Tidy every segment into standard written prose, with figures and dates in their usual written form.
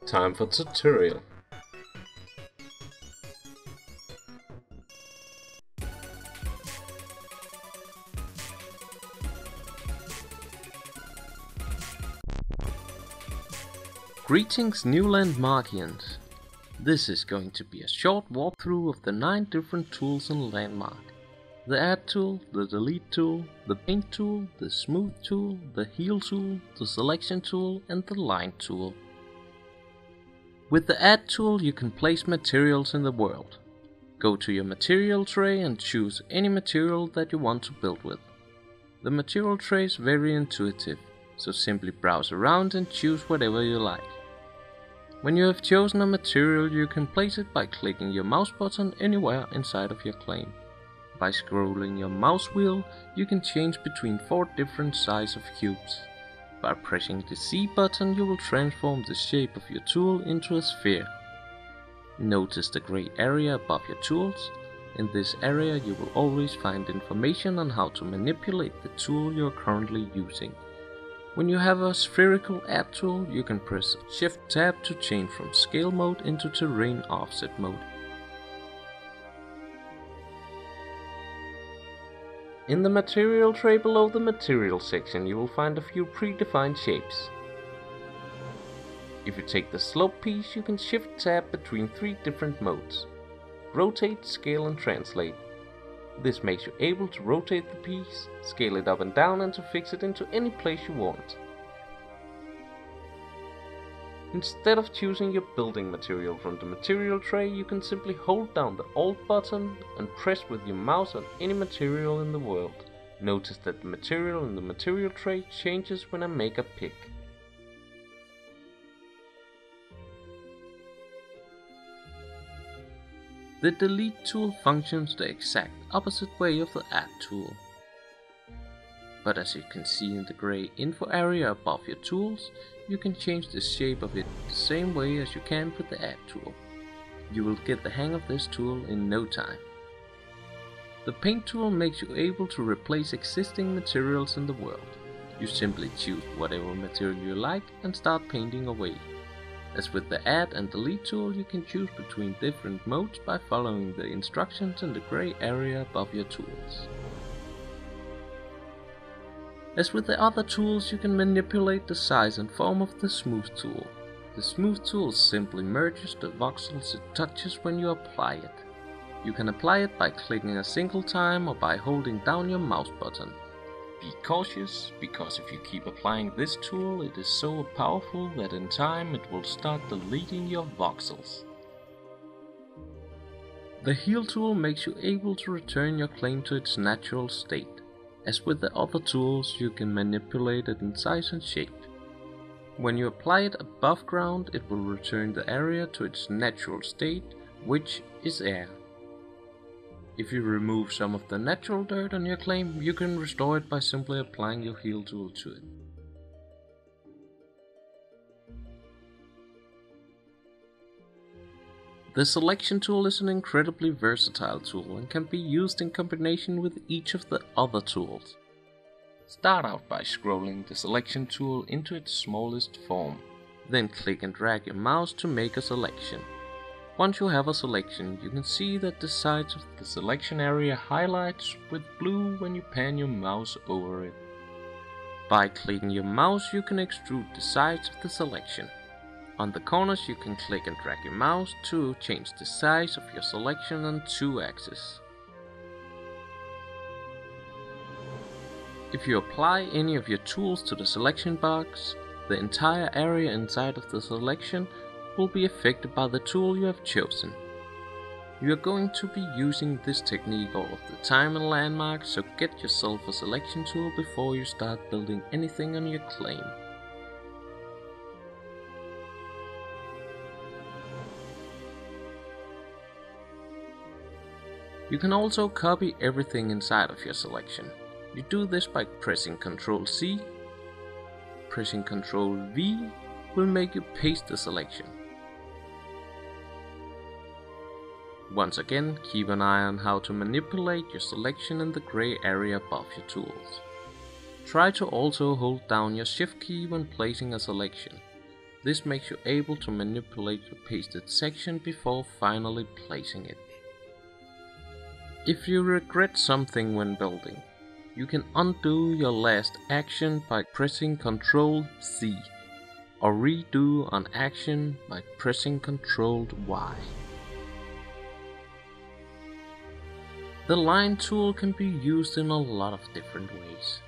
Time for tutorial. Greetings new landmarkians. This is going to be a short walkthrough of the 9 different tools in Landmark. The Add tool, the Delete tool, the Paint tool, the Smooth tool, the Heal tool, the Selection tool and the Line tool. With the Add tool you can place materials in the world. Go to your material tray and choose any material that you want to build with. The material tray is very intuitive, so simply browse around and choose whatever you like. When you have chosen a material you can place it by clicking your mouse button anywhere inside of your claim. By scrolling your mouse wheel you can change between 4 different sizes of cubes. By pressing the C button you will transform the shape of your tool into a sphere. Notice the grey area above your tools. In this area you will always find information on how to manipulate the tool you are currently using. When you have a spherical Add tool, you can press Shift Tab to change from Scale mode into Terrain Offset mode. In the material tray below the material section you will find a few predefined shapes. If you take the slope piece you can Shift Tab between 3 different modes: Rotate, Scale and Translate. This makes you able to rotate the piece, scale it up and down and to fix it into any place you want. Instead of choosing your building material from the material tray, you can simply hold down the Alt button and press with your mouse on any material in the world. Notice that the material in the material tray changes when I make a pick. The Delete tool functions the exact opposite way of the Add tool. But as you can see in the grey info area above your tools, you can change the shape of it the same way as you can with the Add tool. You will get the hang of this tool in no time. The Paint tool makes you able to replace existing materials in the world. You simply choose whatever material you like and start painting away. As with the Add and Delete tool, you can choose between different modes by following the instructions in the grey area above your tools. As with the other tools, you can manipulate the size and form of the Smooth tool. The Smooth tool simply merges the voxels it touches when you apply it. You can apply it by clicking a single time or by holding down your mouse button. Be cautious, because if you keep applying this tool it is so powerful that in time it will start deleting your voxels. The Heal tool makes you able to return your claim to its natural state. As with the other tools you can manipulate it in size and shape. When you apply it above ground it will return the area to its natural state, which is air. If you remove some of the natural dirt on your claim, you can restore it by simply applying your Heal tool to it. The Selection tool is an incredibly versatile tool and can be used in combination with each of the other tools. Start out by scrolling the Selection tool into its smallest form. Then click and drag your mouse to make a selection. Once you have a selection, you can see that the sides of the selection area highlights with blue when you pan your mouse over it. By clicking your mouse you can extrude the sides of the selection. On the corners you can click and drag your mouse to change the size of your selection on 2 axes. If you apply any of your tools to the selection box, the entire area inside of the selection will be affected by the tool you have chosen. You are going to be using this technique all of the time in Landmark, so get yourself a selection tool before you start building anything on your claim. You can also copy everything inside of your selection. You do this by pressing Ctrl C. Pressing Ctrl V will make you paste the selection. Once again, keep an eye on how to manipulate your selection in the grey area above your tools. Try to also hold down your Shift key when placing a selection. This makes you able to manipulate your pasted section before finally placing it. If you regret something when building, you can undo your last action by pressing Ctrl C, or redo an action by pressing Ctrl Y. The line tool can be used in a lot of different ways.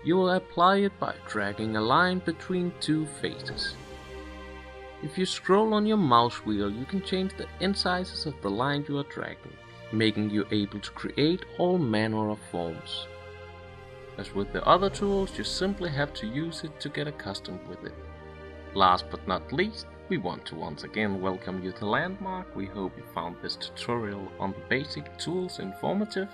You will apply it by dragging a line between two faces. If you scroll on your mouse wheel, you can change the incisors of the line you are dragging, making you able to create all manner of forms. As with the other tools, you simply have to use it to get accustomed with it. Last but not least, we want to once again welcome you to Landmark. We hope you found this tutorial on the basic tools informative.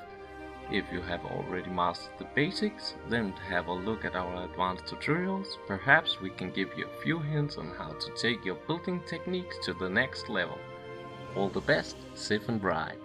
If you have already mastered the basics, then have a look at our advanced tutorials. Perhaps we can give you a few hints on how to take your building techniques to the next level. All the best, Sif and Bryde.